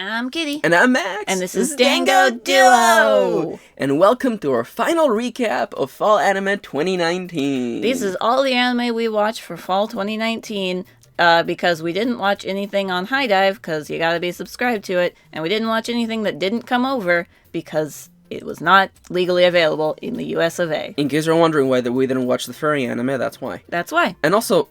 I'm Kitty. And I'm Max. And this is Dango Duo. And welcome to our final recap of Fall Anime 2019. This is all the anime we watched for Fall 2019, because we didn't watch anything on High Dive, because you gotta be subscribed to it, and we didn't watch anything that didn't come over, because it was not legally available in the US of A. In case you're wondering why we didn't watch the furry anime, that's why. That's why. And also,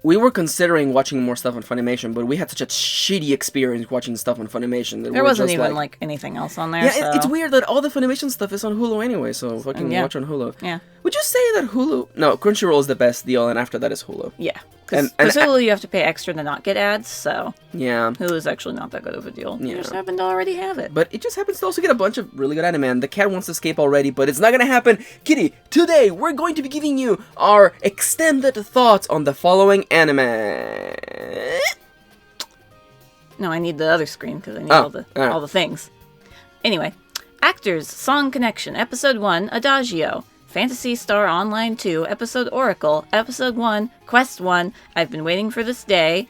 we were considering watching more stuff on Funimation, but we had such a shitty experience watching stuff on Funimation. That There wasn't even, like, anything else on there, Yeah, so... it's weird that all the Funimation stuff is on Hulu anyway, so fucking watch on Hulu. Yeah. Would you say that Hulu... No, Crunchyroll is the best deal, and after that is Hulu. Yeah. Because Hulu, you have to pay extra to not get ads, so... Yeah. Hulu's actually not that good of a deal. Yeah. You just happen to already have it. But it just happens to also get a bunch of really good anime, and the cat wants to escape already, but it's not gonna happen. Kitty, today we're going to be giving you our extended thoughts on the following anime. No, I need the other screen, because I need all the things. Anyway. Actors, Song Connection, Episode 1, Adagio. Phantasy Star Online 2, Episode Oracle, Episode 1, Quest 1, I've Been Waiting for This Day.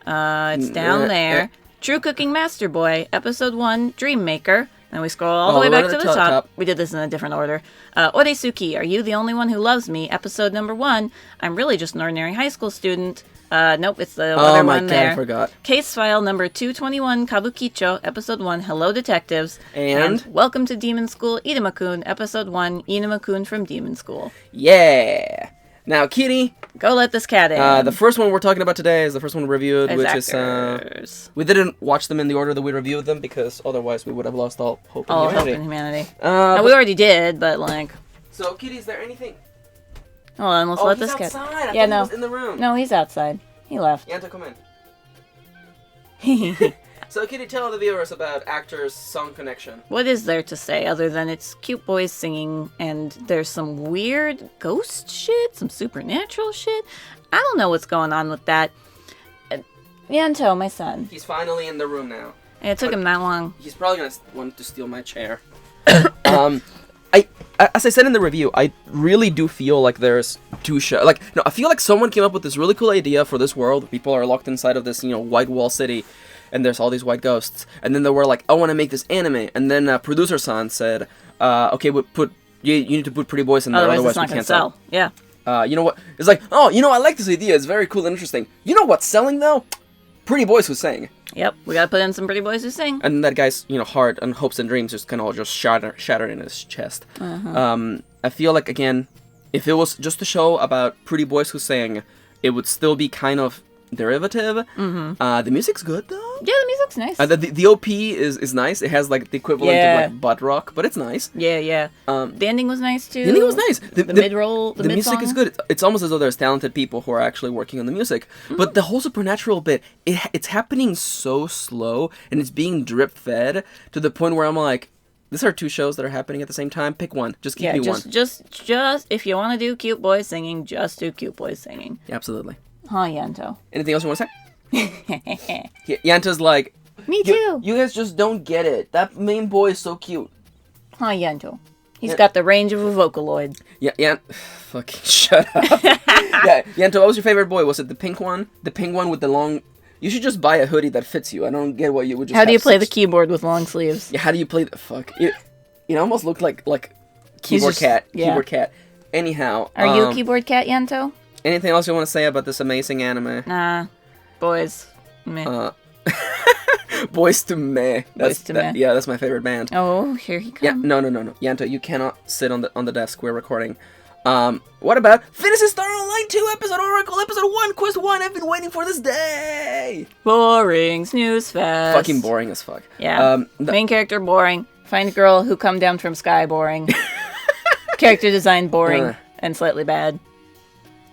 It's down there. True Cooking Master Boy, Episode 1, Dream Maker. And we scroll all the way back to the top. We did this in a different order. ORESUKI, Are You the Only One Who Loves Me? Episode number 1, I'm really just an ordinary high school student. Nope, it's the other one there. Oh my god, I forgot. Case File number 221, Kabukicho, Episode 1, Hello Detectives. And Welcome to Demon School, Iruma-kun, Episode 1, Iruma-kun from Demon School. Yeah! Now, Kitty... Go let this cat in. The first one we're talking about today is the first one we reviewed, which actors. is... we didn't watch them in the order that we reviewed them, because otherwise we would have lost all hope in all humanity. hope in humanity. We already did, but like... So, Kitty, is there anything... Hold on, let's let this cat... outside. Yeah, no. He was in the room. No, he's outside. He left. Yanto, come in. So, Kitty, tell the viewers about actors' Song Connection. What is there to say other than it's cute boys singing and there's some weird ghost shit, some supernatural shit? I don't know what's going on with that. Yanto, my son. He's finally in the room now. It took him that long. He's probably gonna want to steal my chair. As I said in the review, I really do feel like there's two shows. Like, no, I feel like someone came up with this really cool idea for this world. People are locked inside of this, white wall city, and there's all these white ghosts. And then they were like, I want to make this anime. And then producer-san said, okay, you need to put pretty boys in there, otherwise it's not we can't sell. Yeah. You know what? It's like, oh, I like this idea. It's very cool and interesting. You know what's selling, though? Pretty boys who sing. Yep, we gotta put in some pretty boys who sing. And that guy's, heart and hopes and dreams just kind of just shattered in his chest. I feel like, again, if it was just a show about pretty boys who sing, it would still be kind of derivative. The music's good, though. Yeah, the music's nice. The OP is nice. It has, like, the equivalent of, like, butt rock, but it's nice. Yeah. The ending was nice, too. The ending was nice. The mid-roll, the music is good. It's almost as though there's talented people who are actually working on the music. But the whole supernatural bit, it's happening so slow, and it's being drip-fed to the point where I'm like, these are two shows that are happening at the same time. Pick one. Just give me one. Just if you want to do cute boys singing, just do cute boys singing. Yeah, absolutely. Huh, Yanto. Anything else you want to say? Yanto's like, me too. You guys just don't get it. That main boy is so cute. Huh, Yanto. He's got the range of a Vocaloid. Yeah. Fucking shut up. Yeah, Yanto, what was your favorite boy? Was it the pink one? The pink one with the long... You should just buy a hoodie that fits you. I don't get why you would just How do you play the keyboard with long sleeves? Yeah, how do you play the... Fuck. It almost looked like keyboard cat. Yeah. Keyboard cat. Anyhow. Are you a keyboard cat, Yanto? Anything else you want to say about this amazing anime? Nah. Boys. Meh. Boys to Meh. Meh. Yeah, that's my favorite band. Oh, here he comes. Yeah, no. Yanto, you cannot sit on the desk. We're recording. What about Phantasy Star Online 2, Episode Oracle, Episode 1, Quest 1, I've been waiting for this day! Boring, snooze fest. Fucking boring as fuck. Yeah. Main character, boring. Find a girl who come down from sky, boring. Character design, boring. And slightly bad.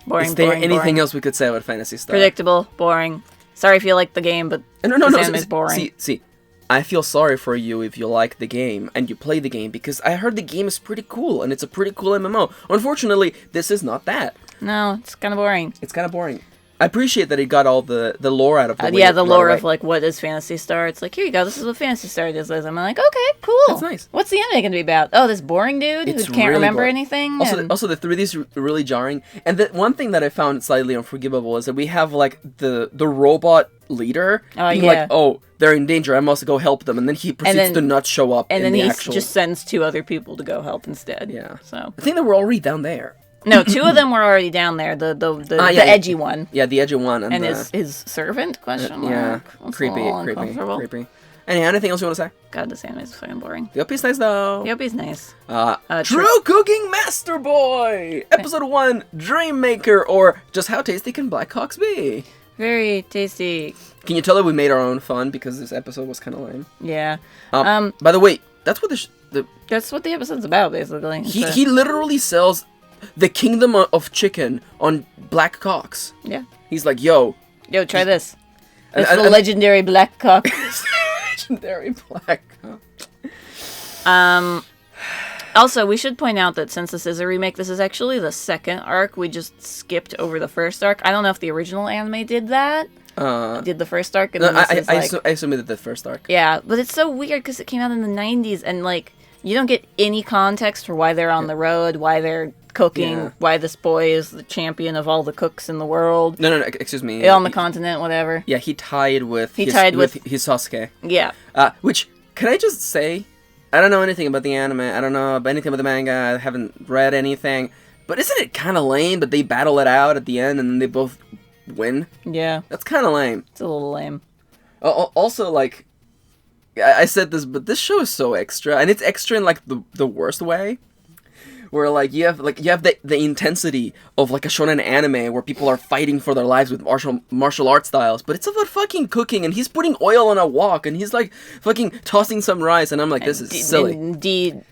Boring, Is there anything else we could say about Phantasy Star? Predictable, boring. Sorry if you like the game, but no. Anime boring. See, I feel sorry for you if you like the game and you play the game, because I heard the game is pretty cool and it's a pretty cool MMO. Unfortunately, this is not that. No, it's kind of boring. It's kind of boring. I appreciate that he got all the lore out of the way. Yeah, the lore of, like, what is Phantasy Star. It's like, here you go, this is what Phantasy Star does. I'm like, okay, cool. That's nice. What's the anime going to be about? Oh, this boring dude who can't remember anything? Also, the 3D's really jarring. And the one thing that I found slightly unforgivable is that we have, like, the robot leader being like, oh, they're in danger, I must go help them. And then he proceeds to not show up and then he just sends 2 other people to go help instead. Yeah. So I think they were already down there. No, 2 of them were already down there. The edgy one. Yeah, the edgy one. And his servant, question mark. Yeah, creepy. Anything else you want to say? God, this anime is fucking boring. The OP's nice, though. The OP's nice. True Cooking Master Boy! Episode 1, Dream Maker, or just how tasty can black cocks be? Very tasty. Can you tell that we made our own fun because this episode was kind of lame? Yeah. By the way, that's what that's what the episode's about, basically. He literally sells the kingdom of chicken on black cocks. Yeah. He's like, yo, try this. It's the legendary black cock. Legendary black cock. Also, we should point out that since this is a remake, this is actually the 2nd arc. We just skipped over the 1st arc. I don't know if the original anime did that. Did the 1st arc. And no, then I assume it did the 1st arc. Yeah, but it's so weird because it came out in the 90s, and, like, you don't get any context for why they're on the road, why they're cooking, why this boy is the champion of all the cooks in the world. No, excuse me. On the continent, whatever. Yeah, he tied with his Sasuke. Yeah. Which, can I just say, I don't know anything about the anime, I don't know about anything about the manga, I haven't read anything, but isn't it kind of lame that they battle it out at the end and then they both win? Yeah. That's kind of lame. It's a little lame. Also, like, I said this, but this show is so extra, and it's extra in, like, the worst way. Where, like, you have the intensity of, like, a shonen anime where people are fighting for their lives with martial art styles, but it's about fucking cooking, and he's putting oil on a wok, and he's, like, fucking tossing some rice, and I'm like, this is silly. Indeed,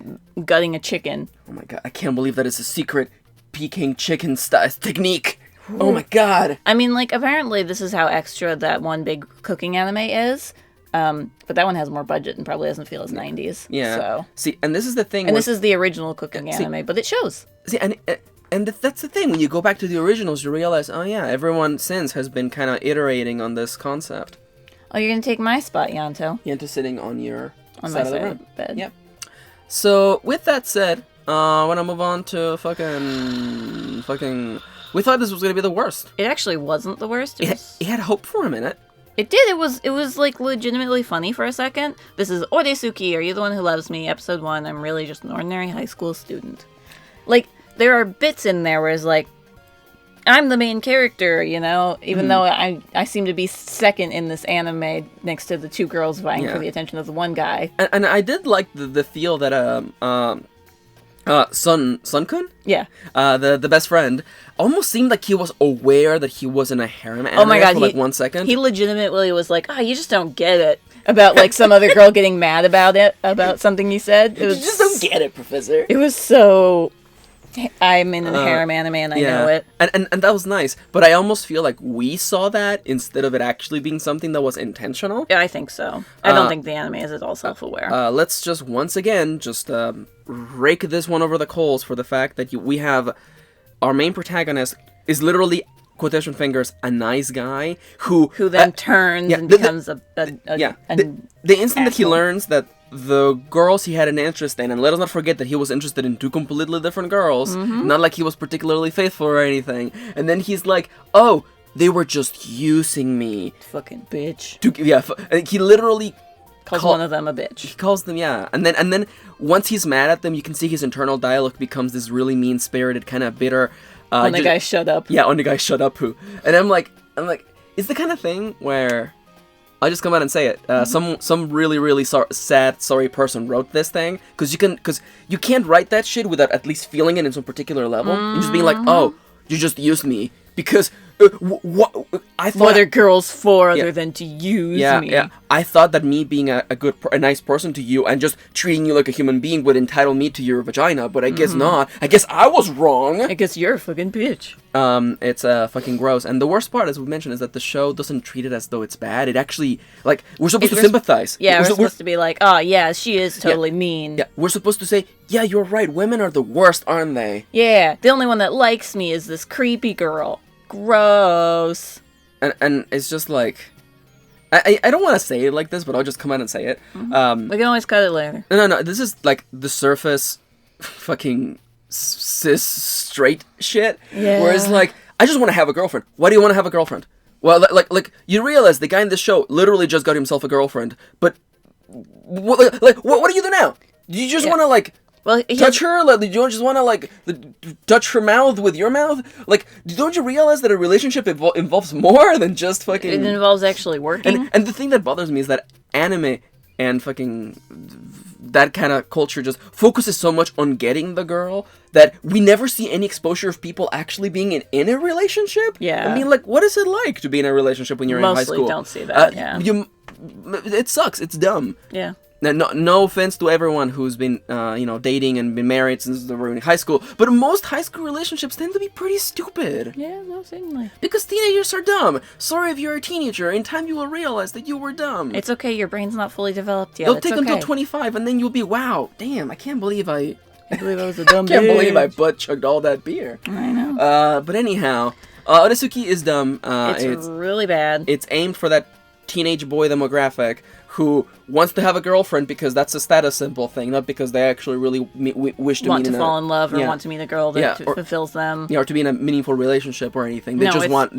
gutting a chicken. Oh my god, I can't believe that it's a secret Peking chicken technique. Oh my god. I mean, like, apparently this is how extra that one big cooking anime is. But that one has more budget and probably doesn't feel as 90s. Yeah. So. See, and this is the thing. And this is the original cooking anime, but it shows. See, and that's the thing. When you go back to the originals, you realize, oh yeah, everyone since has been kind of iterating on this concept. Oh, you're gonna take my spot, Yanto. Yanto sitting on your on side my of the side room. of the bed. Yep. So with that said, I want to move on to fucking. We thought this was gonna be the worst. It actually wasn't the worst. It had hope for a minute. It did. It was like legitimately funny for a second. This is ORESUKI, Are You the One Who Loves Me? Episode 1. I'm really just an ordinary high school student. Like, there are bits in there where it's like, I'm the main character, you know? Even though I seem to be second in this anime next to the 2 girls vying for the attention of the one guy. And I did like the feel that Sun-kun? Yeah. The best friend almost seemed like he was aware that he was in a harem anime for like 1 second. He legitimately was like, you just don't get it. About like some other girl getting mad about something he said. You just don't get it, Professor. It was so... I'm in a harem anime and I know it. And that was nice. But I almost feel like we saw that instead of it actually being something that was intentional. Yeah, I think so. I don't think the anime is at all self-aware. Let's just once again rake this one over the coals for the fact that we have our main protagonist is literally, quotation fingers, a nice guy who then turns and becomes the instant that he learns that the girls he had an interest in, and let us not forget that he was interested in 2 completely different girls, not like he was particularly faithful or anything, and then he's like, oh, they were just using me. Fucking bitch. He literally calls one of them a bitch. He calls them, and then once he's mad at them, you can see his internal dialogue becomes this really mean-spirited, kind of bitter. On the guy shut up. Yeah, on the guy shut up who. And I'm like, it's the kind of thing where I'll just come out and say it. Some really, really sorry person wrote this thing, because you can't write that shit without at least feeling it in some particular level, and just being like, oh, you just used me because what I thought. What are girls for other than to use me? Yeah. I thought that me being a nice person to you and just treating you like a human being would entitle me to your vagina, but I guess not. I guess I was wrong. I guess you're a fucking bitch. It's fucking gross. And the worst part, as we mentioned, is that the show doesn't treat it as though it's bad. It actually, like, we're supposed to sympathize. Yeah, we're supposed to be like, oh, yeah, she is totally mean. Yeah, we're supposed to say, yeah, you're right, women are the worst, aren't they? Yeah, the only one that likes me is this creepy girl. Gross. And it's just like, I don't want to say it like this, but I'll just come out and say it. Mm-hmm. We can always cut it later. No, this is like the surface fucking cis straight shit. Yeah. Where it's like, I just want to have a girlfriend. Why do you want to have a girlfriend? Well, like you realize the guy in this show literally just got himself a girlfriend, but what do you do now? Do you just want to like touch her? Like, do you just want to like touch her mouth with your mouth? Like, don't you realize that a relationship involves more than just fucking? It involves actually working. And the thing that bothers me is that anime and fucking that kind of culture just focuses so much on getting the girl that we never see any exposure of people actually being in a relationship. Yeah. I mean, like, what is it like to be in a relationship when you're in high school? Mostly don't see that, It sucks. It's dumb. Yeah. No offense to everyone who's been, dating and been married since they were in high school, but most high school relationships tend to be pretty stupid. Yeah, no, certainly. Because teenagers are dumb. Sorry if you're a teenager. In time you will realize that you were dumb. It's okay, your brain's not fully developed yet. It'll take until 25, and then you'll be, wow, damn, I can't believe I was a dumb can't believe I butt-chugged all that beer. I know. But anyhow, ORESUKI is dumb. It's really bad. It's aimed for that teenage boy demographic who wants to have a girlfriend because that's a status symbol thing, not because they actually really wish to want to fall in love or want to meet a girl that or, fulfills them. Yeah, or to be in a meaningful relationship or anything. They just want,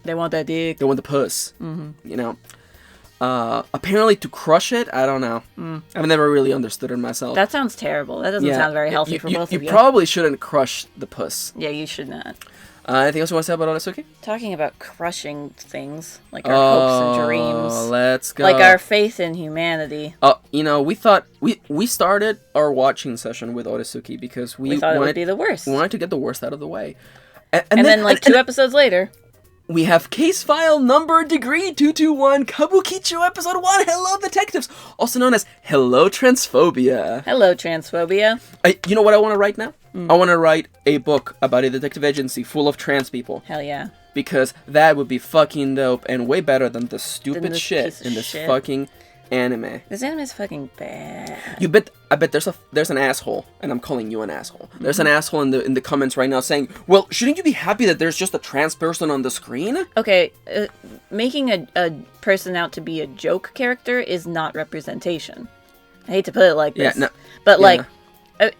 They want that dick. They want the puss. Apparently to crush it, I don't know. I've never really understood it myself. That sounds terrible. That doesn't sound very healthy for both of you. You probably shouldn't crush the puss. Yeah, you should not. Anything else you want to say about ORESUKI? Talking about crushing things, like our hopes and dreams. Let's go. Like our faith in humanity. We thought, we started our watching session with ORESUKI because we thought it would be the worst. We wanted to get the worst out of the way. And then 2 episodes later... We have case file number degree 221, Kabukicho episode 1, Hello Detectives, also known as Hello Transphobia. Hello Transphobia. You know what I want to write now? I want to write a book about a detective agency full of trans people. Hell yeah. Because that would be fucking dope and way better than the stupid shit in this fucking anime. This anime is fucking bad. I bet there's an asshole, and I'm calling you an asshole. There's an asshole in the comments right now saying, well, shouldn't you be happy that there's just a trans person on the screen? Okay, making a person out to be a joke character is not representation. I hate to put it like this. But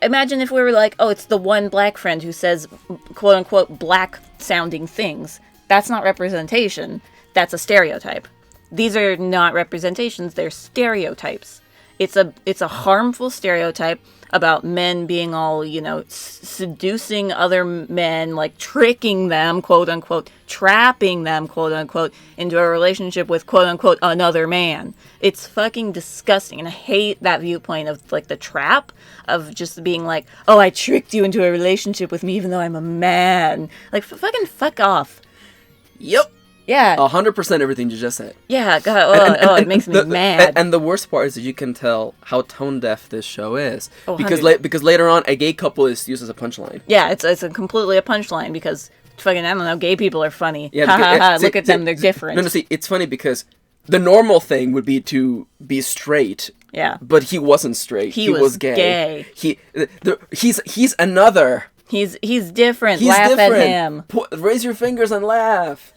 imagine if we were like, oh, it's the one black friend who says quote unquote black sounding things. That's not representation. That's a stereotype. These are not representations, they're stereotypes. It's a harmful stereotype about men being all, seducing other men, like tricking them, quote unquote, trapping them, quote unquote, into a relationship with, quote unquote, another man. It's fucking disgusting, and I hate that viewpoint of, like, the trap of just being like, oh, I tricked you into a relationship with me even though I'm a man. Like, fucking fuck off. Yep. Yeah. 100% everything you just said. Yeah, God, it makes me mad. And the worst part is that you can tell how tone deaf this show is. Oh, because later on, a gay couple is used as a punchline. Yeah, it's completely a punchline because, fucking, I don't know, gay people are funny. Yeah, look at them, they're different. No, see, it's funny because the normal thing would be to be straight. Yeah. But he wasn't straight. He was gay. He's another... He's different. Laugh at him. Raise your fingers and laugh.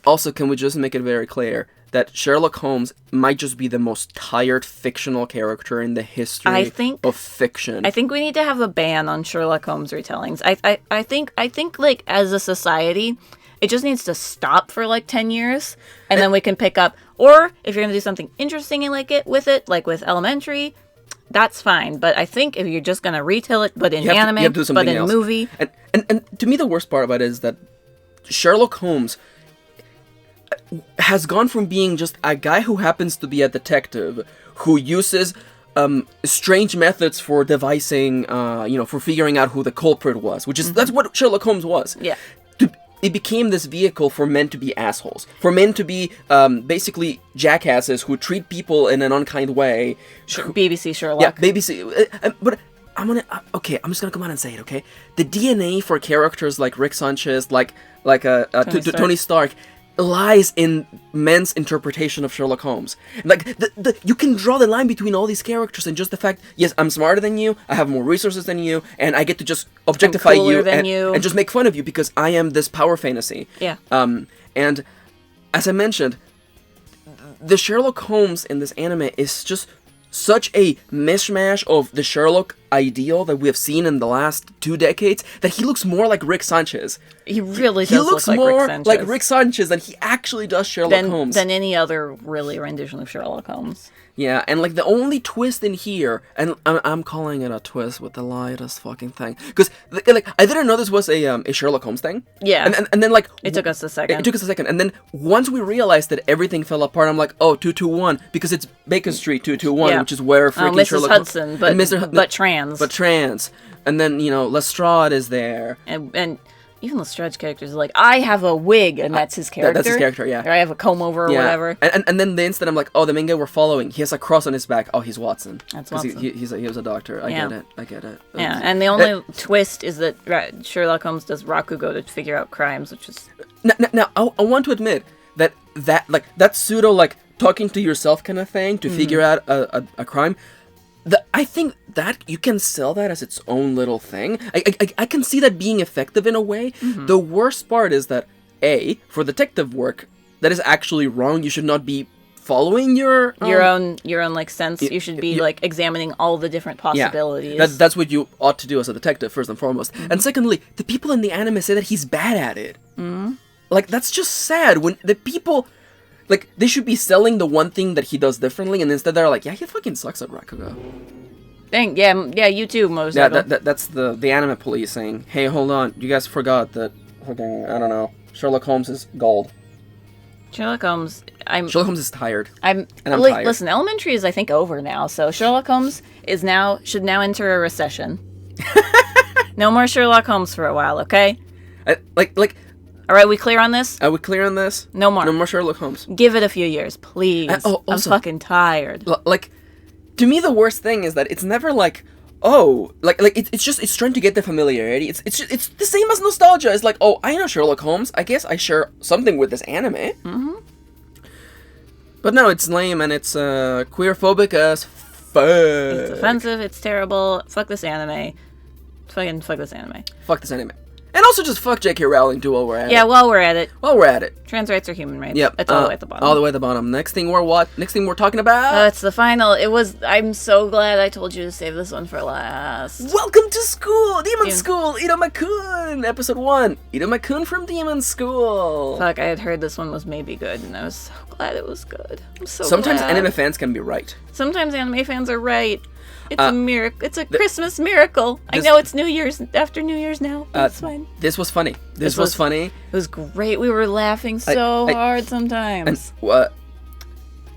Also, can we just make it very clear that Sherlock Holmes might just be the most tired fictional character in the history of fiction? I think we need to have a ban on Sherlock Holmes retellings. I think like as a society, it just needs to stop for like 10 years, and then we can pick up. Or if you're gonna do something interesting like with Elementary. That's fine, but I think if you're just gonna retell it, but in anime, but in movie, and to me the worst part about it is that Sherlock Holmes has gone from being just a guy who happens to be a detective who uses strange methods for devising, for figuring out who the culprit was, which is that's what Sherlock Holmes was. Yeah. It became this vehicle for men to be assholes, for men to be basically jackasses who treat people in an unkind way. BBC Sherlock. Yeah, BBC. But I'm just gonna come out and say it, okay? The DNA for characters like Rick Sanchez, like Tony Stark, lies in men's interpretation of Sherlock Holmes. Like, you can draw the line between all these characters and just the fact, yes, I'm smarter than you, I have more resources than you, and I get to just objectify you and just make fun of you because I am this power fantasy. Yeah. And as I mentioned, the Sherlock Holmes in this anime is just such a mishmash of the Sherlock ideal that we have seen in the last 2 decades that he looks more like Rick Sanchez. He really does look like Rick Sanchez. He looks more like Rick Sanchez than he actually does Sherlock Holmes. Than any other really rendition of Sherlock Holmes. Yeah, and like the only twist in here, and I'm calling it a twist with the lightest fucking thing, because like I didn't know this was a Sherlock Holmes thing. Yeah, and then like it took us a second. It took us a second, and then once we realized that everything fell apart, I'm like, oh, 221, because it's Bacon Street 221, which is where freaking Mrs. Sherlock Hudson, but trans. But trans, and then Lestrade is there, and even Lestrange's character is like, I have a wig, and that's his character. That's his character, yeah. Or I have a comb over or whatever. And then the instant I'm like, oh, the main guy we're following, he has a cross on his back. Oh, he's Watson. That's Watson. He was a doctor. I get it. Yeah, and the only twist is that Sherlock Holmes does Rakugo to figure out crimes, which is... Now I want to admit that pseudo, like, talking to yourself kind of thing to figure out a crime... I think that you can sell that as its own little thing. I can see that being effective in a way. Mm-hmm. The worst part is that, for detective work, that is actually wrong. You should not be following your own like sense. You should be like examining all the different possibilities. Yeah, that's what you ought to do as a detective, first and foremost. Mm-hmm. And secondly, the people in the anime say that he's bad at it. Mm-hmm. Like, that's just sad. When the people... Like, they should be selling the one thing that he does differently, and instead they're like, yeah, he fucking sucks at Rakugo. Dang, yeah, you too, Mozo. Yeah, that's the anime police saying, hey, hold on, you guys forgot that, fucking, I don't know, Sherlock Holmes is gold. Sherlock Holmes is tired. I'm tired. Listen, elementary is, I think, over now, so Sherlock Holmes should now enter a recession. No more Sherlock Holmes for a while, okay? All right, we clear on this? Are we clear on this? No more. No more Sherlock Holmes. Give it a few years, please. Also, I'm fucking tired. Like, to me, the worst thing is that it's never like, oh, it's trying to get the familiarity. It's the same as nostalgia. It's like, oh, I know Sherlock Holmes. I guess I share something with this anime. Mm-hmm. But no, it's lame and it's queer-phobic as fuck. It's offensive. It's terrible. Fuck this anime. Fucking fuck this anime. Fuck this anime. And also just fuck J.K. Rowling too while we're at it. Yeah, while we're at it. Trans rights are human rights. Yep. It's all the way at the bottom. All the way at the bottom. Next thing we're talking about? It's the final. I'm so glad I told you to save this one for last. Welcome to school! Demon School! Iruma-kun! Episode 1. Iruma-kun from Demon School. Fuck, I had heard this one was maybe good, and I was so glad it was good. I'm so Sometimes glad. anime fans can be right. Sometimes anime fans are right. It's a miracle. It's a Christmas miracle. I know it's after New Year's now. It's fine. This was funny. This was funny. It was great. We were laughing so hard sometimes. And,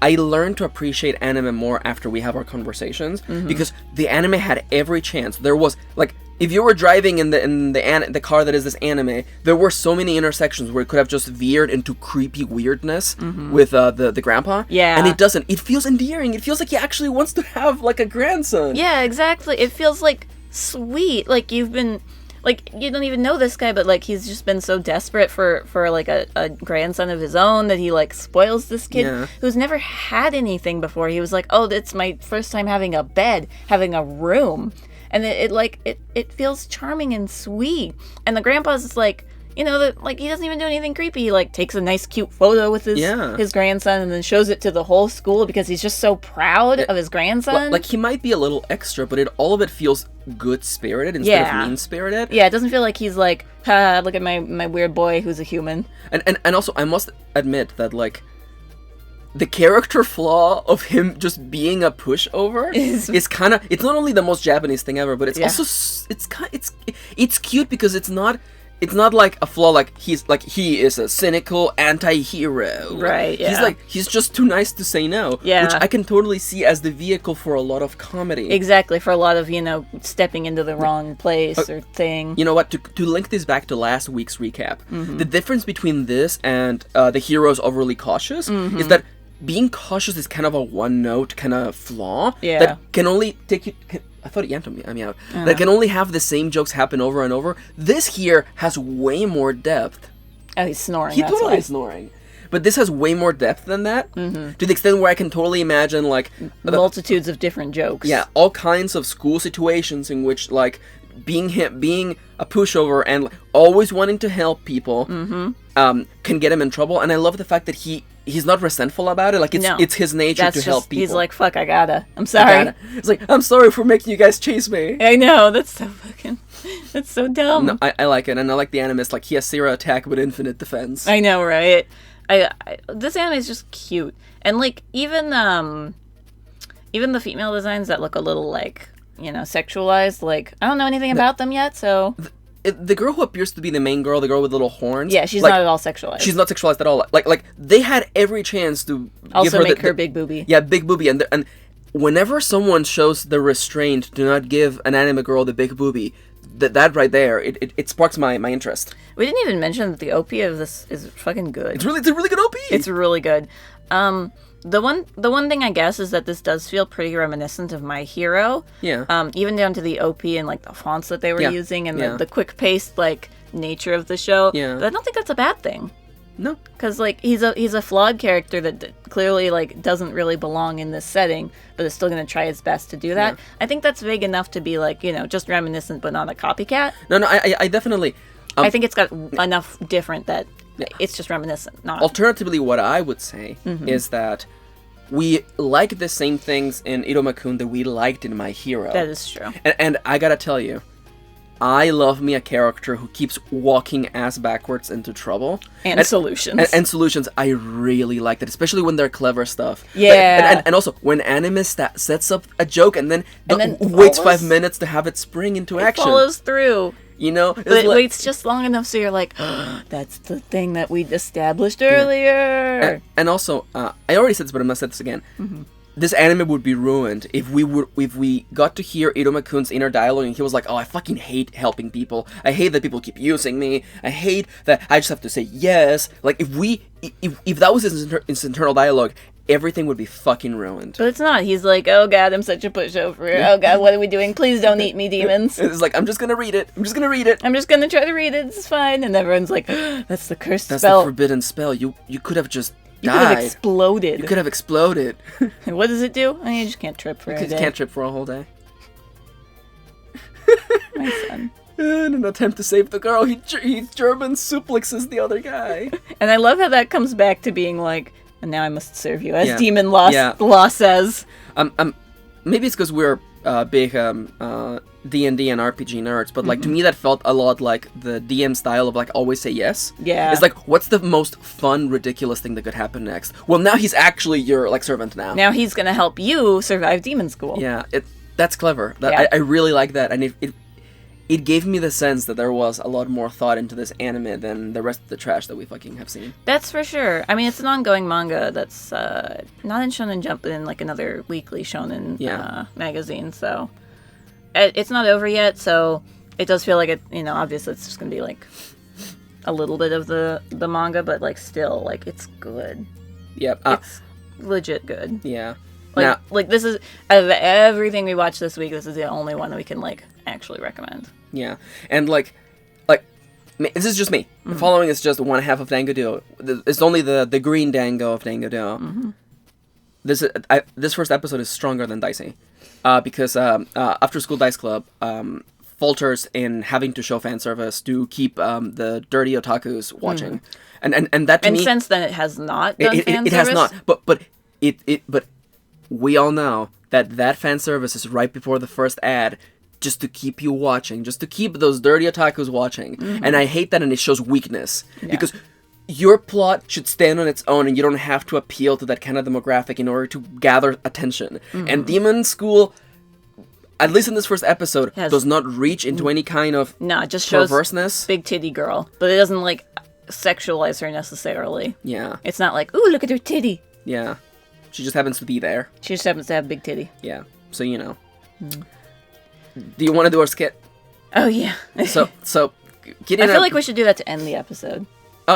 I learned to appreciate anime more after we have our conversations because the anime had every chance. There was like, if you were driving in the car that is this anime, there were so many intersections where it could have just veered into creepy weirdness with the grandpa. Yeah. And it doesn't. It feels endearing. It feels like he actually wants to have like a grandson. Yeah, exactly. It feels like sweet. Like you've been, like you don't even know this guy, but like he's just been so desperate for like a grandson of his own that he like spoils this kid who's never had anything before. He was like, oh, it's my first time having a bed, having a room. And it feels charming and sweet. And the grandpa's just like, he doesn't even do anything creepy. He like takes a nice cute photo with his grandson and then shows it to the whole school because he's just so proud of his grandson. Like he might be a little extra, but all of it feels good-spirited instead of mean-spirited. Yeah, it doesn't feel like he's like, ha, look at my weird boy who's a human. And also, I must admit that like, the character flaw of him just being a pushover is kind of, it's not only the most Japanese thing ever, but it's also it's cute because it's not like a flaw like he is a cynical anti-hero. Right, yeah. He's just too nice to say no. Yeah. Which I can totally see as the vehicle for a lot of comedy. Exactly, for a lot of, stepping into the wrong place or thing. You know what, to link this back to last week's recap, the difference between this and the hero's overly cautious is that being cautious is kind of a one-note kind of flaw that can only take you... I thought he yanked me out. That can only have the same jokes happen over and over. This here has way more depth. Oh, he's snoring. He's totally snoring. But this has way more depth than that, to the extent where I can totally imagine, like... multitudes of different jokes. Yeah, all kinds of school situations in which, like, being a pushover and like, always wanting to help people can get him in trouble. And I love the fact that he's not resentful about it. Like, it's his nature to help people. He's like, fuck, I gotta. I'm sorry. It's like, I'm sorry for making you guys chase me. I know, that's so dumb. No, I like it, and I like the anime. It's like, he has 0 attack but infinite defense. I know, right? This anime is just cute. And, like, even the female designs that look a little, like, you know, sexualized, like, I don't know anything about them yet, so... The girl who appears to be the main girl, the girl with little horns... Yeah, she's not at all sexualized. She's not sexualized at all. Like they had every chance to also give her make her big boobie. Yeah, big boobie. And whenever someone shows the restraint to not give an anime girl the big boobie, that right there, it sparks my interest. We didn't even mention that the OP of this is fucking good. It's a really good OP. It's really good. The one thing I guess is that this does feel pretty reminiscent of My Hero. Yeah. Even down to the OP and like the fonts that they were using and the quick paced like nature of the show. Yeah. But I don't think that's a bad thing. No. Because like he's a flawed character that clearly like doesn't really belong in this setting, but is still going to try his best to do that. Yeah. I think that's vague enough to be like, you know, just reminiscent but not a copycat. No, I definitely... I think it's got enough different that it's just reminiscent. Not. Alternatively, what I would say is that we like the same things in Iruma-kun that we liked in My Hero. That is true. And I gotta tell you, I love me a character who keeps walking ass backwards into trouble. And solutions. And solutions. I really like that, especially when they're clever stuff. Yeah. And also, when anime sets up a joke and then waits 5 minutes to have it spring into action. Follows through. You know? But it waits just long enough so you're like, oh, that's the thing that we established earlier. And also, I already said this, but I'm gonna say this again. This anime would be ruined if we got to hear Iruma-kun's inner dialogue and he was like, oh, I fucking hate helping people. I hate that people keep using me. I hate that I just have to say yes. Like, if that was his internal dialogue, everything would be fucking ruined. But it's not. He's like, oh god, I'm such a pushover. Oh god, what are we doing? Please don't eat me, demons. It's like, I'm just gonna read it. I'm just gonna try to read it. It's fine. And everyone's like, oh, that's the cursed spell. That's the forbidden spell. You could have just died. You could have exploded. You could have exploded. And what does it do? I mean, you just can't trip for a day. You just can't trip for a whole day. My son. In an attempt to save the girl, he German suplexes the other guy. And I love how that comes back to being like, and now I must serve you, as Demon Law says. Maybe it's because we're big D&D and RPG nerds, but like to me that felt a lot like the DM style of like always say yes. Yeah. It's like, what's the most fun, ridiculous thing that could happen next? Well, now he's actually your like servant now. Now he's gonna help you survive demon school. Yeah, that's clever. I really like that, and it gave me the sense that there was a lot more thought into this anime than the rest of the trash that we fucking have seen. That's for sure. I mean, it's an ongoing manga that's not in Shonen Jump, but in like another weekly shonen magazine, so it's not over yet, so it does feel like it, you know, obviously it's just gonna be like a little bit of the manga, but like still, like it's good. Yep. It's legit good. Yeah. Like this is, out of everything we watched this week, this is the only one that we can like actually recommend. Yeah, and like this is just me. The following is just one half of Dango Duo. It's only the green Dango of Dango Duo. This first episode is stronger than Dicey, because After School Dice Club falters in having to show fan service to keep the dirty otakus watching, and that to me, since then it has not done fan service. It has not, but we all know that fan service is right before the first ad, just to keep you watching, just to keep those dirty otakus watching. And I hate that, and it shows weakness. Yeah. Because your plot should stand on its own, and you don't have to appeal to that kind of demographic in order to gather attention. And Demon School, at least in this first episode, does not reach into any kind of it just perverseness. Shows big titty girl, but it doesn't like sexualize her necessarily. Yeah. It's not like, ooh, look at her titty. Yeah. She just happens to be there. She just happens to have big titty. Yeah. So, you know. Do you want to do our skit? Oh, yeah. So, I feel like we should do that to end the episode.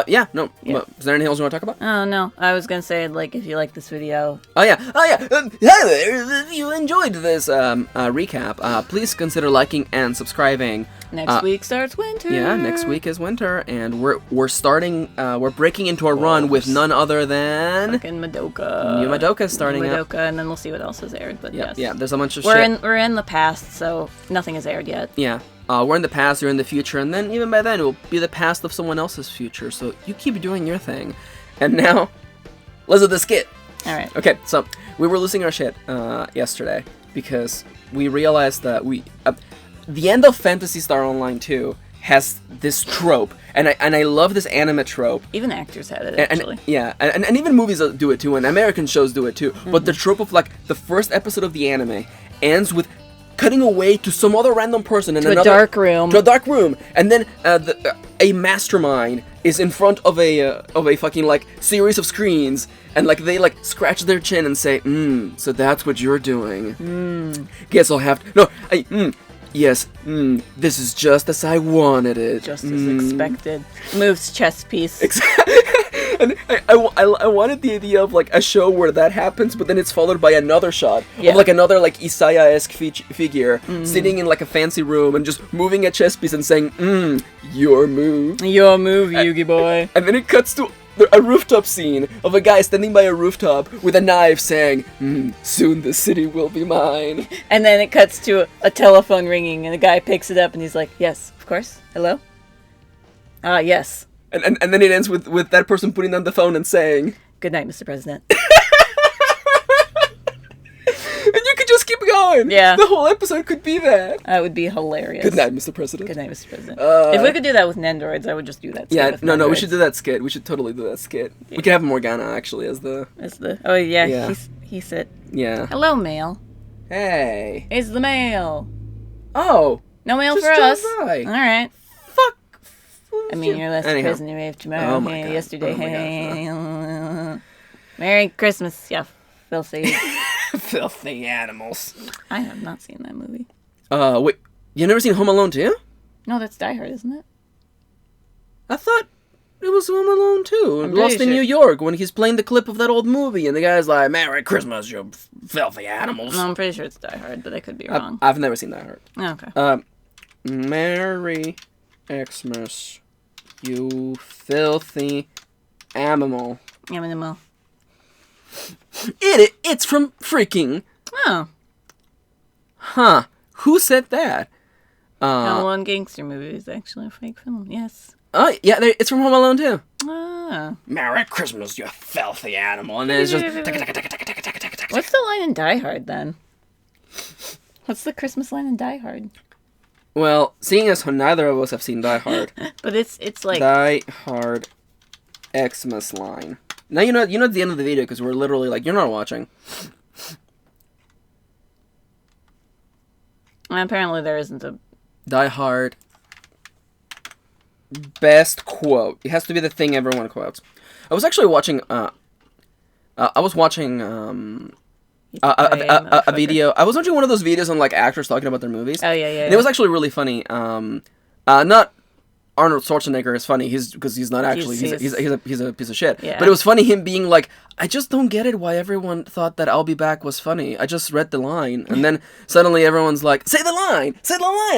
Yeah, no. Yeah. Is there anything else you want to talk about? Oh, no. I was going to say, like, if you like this video... Oh, yeah. Hi there. If you enjoyed this recap, please consider liking and subscribing. Next week starts winter. Yeah, next week is winter, and we're starting, we're breaking into a run with none other than... Fucking Madoka. New Madoka is starting up. And then we'll see what else has aired, but yes. Yeah, there's a bunch of shit. We're in the past, so nothing has aired yet. Yeah. We're in the past, you're in the future, and then even by then, it will be the past of someone else's future, so you keep doing your thing. And now, let's do the skit. Alright. Okay, so, we were losing our shit yesterday, because we realized that the end of Phantasy Star Online 2 has this trope, and I love this anime trope. Even actors had it, actually. And even movies do it too, and American shows do it too, but the trope of, like, the first episode of the anime ends with cutting away to some other random person in another dark room. To a dark room, and then a mastermind is in front of a fucking like series of screens, and like they like scratch their chin and say, so that's what you're doing. Guess I'll have to. Yes, this is just as I wanted it. Just as expected. Moves chess piece. Exactly. And I wanted the idea of like a show where that happens, but then it's followed by another shot of like another like Isaiah-esque figure sitting in like a fancy room and just moving a chess piece and saying, your move. Your move, Yugi boy. And then it cuts to a rooftop scene of a guy standing by a rooftop with a knife saying, soon the city will be mine. And then it cuts to a telephone ringing and the guy picks it up and he's like, yes, of course. Hello? Yes. And then it ends with that person putting down the phone and saying, good night, Mr. President. And you could just keep going. Yeah. The whole episode could be that. That would be hilarious. Good night, Mr. President. Good night, Mr. President. If we could do that with Nendoroids, I would just do that skit. Yeah, no, we should do that skit. We should totally do that skit. Yeah. We could have Morgana, actually, as the... Oh, yeah. He's it. Yeah. Hello, mail. Hey. It's the mail. Oh. No mail just for us. By. All right. Fuck. I mean, your last present you have tomorrow. Oh my God. Yesterday. Oh my God. Merry Christmas, yeah. Filthy. Filthy animals. I have not seen that movie. Wait. You never seen Home Alone 2? No, that's Die Hard, isn't it? I thought it was Home Alone 2. Lost in New York when he's playing the clip of that old movie and the guy's like, Merry Christmas, you filthy animals. No, I'm pretty sure it's Die Hard, but I could be wrong. I've never seen Die Hard. Oh, okay. Merry Xmas, you filthy animal. Animal. It's from freaking... Oh. Huh. Who said that? Home Alone gangster movie is actually a fake film, yes. Oh, yeah, it's from Home Alone, too. Ah. Merry Christmas, you filthy animal. And then it's just... What's the line in Die Hard, then? What's the Christmas line in Die Hard? Well, seeing as how neither of us have seen Die Hard... But it's like... Die Hard Xmas line. Now you know at the end of the video, because we're literally like, you're not watching. Apparently there isn't a... Die Hard... Best quote. It has to be the thing everyone quotes. I was actually watching, a video. I was watching one of those videos on, like, actors talking about their movies. Oh, yeah. And it was actually really funny. Not Arnold Schwarzenegger is funny, because he's not actually, he's a piece of shit. Yeah. But it was funny him being like, I just don't get it why everyone thought that I'll Be Back was funny. I just read the line. And then suddenly everyone's like, say the line,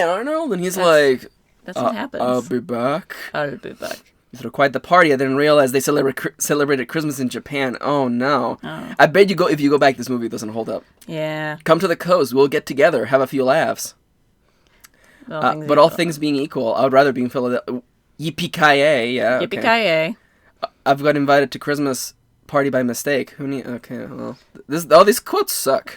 Arnold. And he's like... That's what happens. I'll be back. I'll be back. You threw quite the party. I didn't realize they celebrated Christmas in Japan. Oh, no. Oh. I bet if you go back, this movie doesn't hold up. Yeah. Come to the coast. We'll get together. Have a few laughs. But all things being equal, I would rather be in Philadelphia. Yippee-ki-yay. Yeah, okay. Yippee-ki-yay. I've got invited to Christmas party by mistake. Who need... Okay, well... all these quotes suck.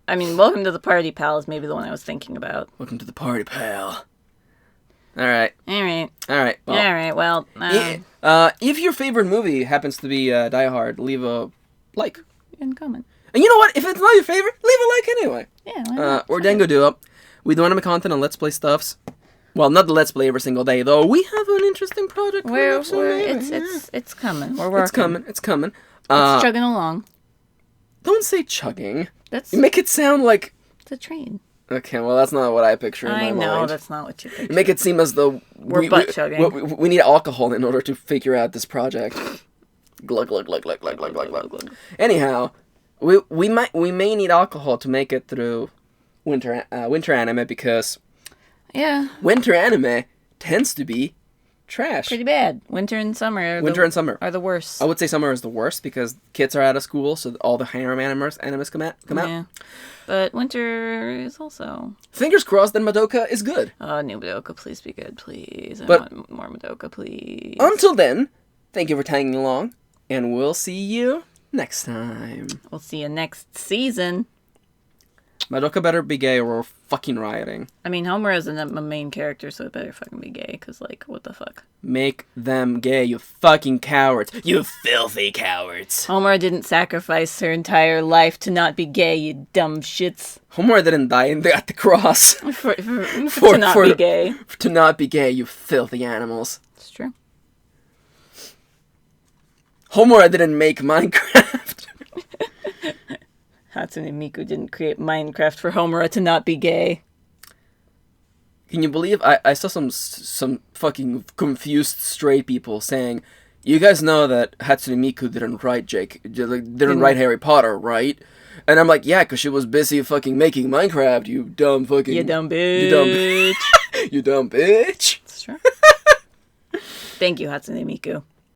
I mean, welcome to the party, pal, is maybe the one I was thinking about. Welcome to the party, pal. All right. Well, if your favorite movie happens to be Die Hard, leave a like and comment. And you know what? If it's not your favorite, leave a like anyway. Yeah. We're Dango Duo. We do anime content on Let's Play stuffs. Well, not the Let's Play every single day, though. We have an interesting project. It's coming. We're working. It's coming. It's chugging along. Don't say chugging. You make it sound like it's a train. Okay, well, that's not what I picture in my mind. I know, that's not what you picture. You make it seem as though we're butt-chugging. We need alcohol in order to figure out this project. Glug, glug, glug, glug, glug, glug, glug, glug. Anyhow, we may need alcohol to make it through winter anime because winter anime tends to be trash. Pretty bad. Winter and summer are the worst. I would say summer is the worst because kids are out of school, so all the harem animes come out. Yeah. But winter is also... Fingers crossed that Madoka is good. Oh, new Madoka, please be good, please. I want more Madoka, please. Until then, thank you for tagging along, and we'll see you next time. We'll see you next season. Madoka better be gay or we're fucking rioting. I mean, Homer isn't a main character, so it better fucking be gay, because, like, what the fuck? Make them gay, you fucking cowards. You filthy cowards. Homer didn't sacrifice her entire life to not be gay, you dumb shits. Homer didn't die at the cross. To not be gay. To not be gay, you filthy animals. It's true. Homer didn't make Minecraft. Hatsune Miku didn't create Minecraft for Homura to not be gay. Can you believe I saw some fucking confused straight people saying, you guys know that Hatsune Miku didn't write Harry Potter, right? And I'm like, yeah, because she was busy fucking making Minecraft, you dumb fucking... You dumb bitch. You dumb bitch. It's true. Thank you, Hatsune Miku.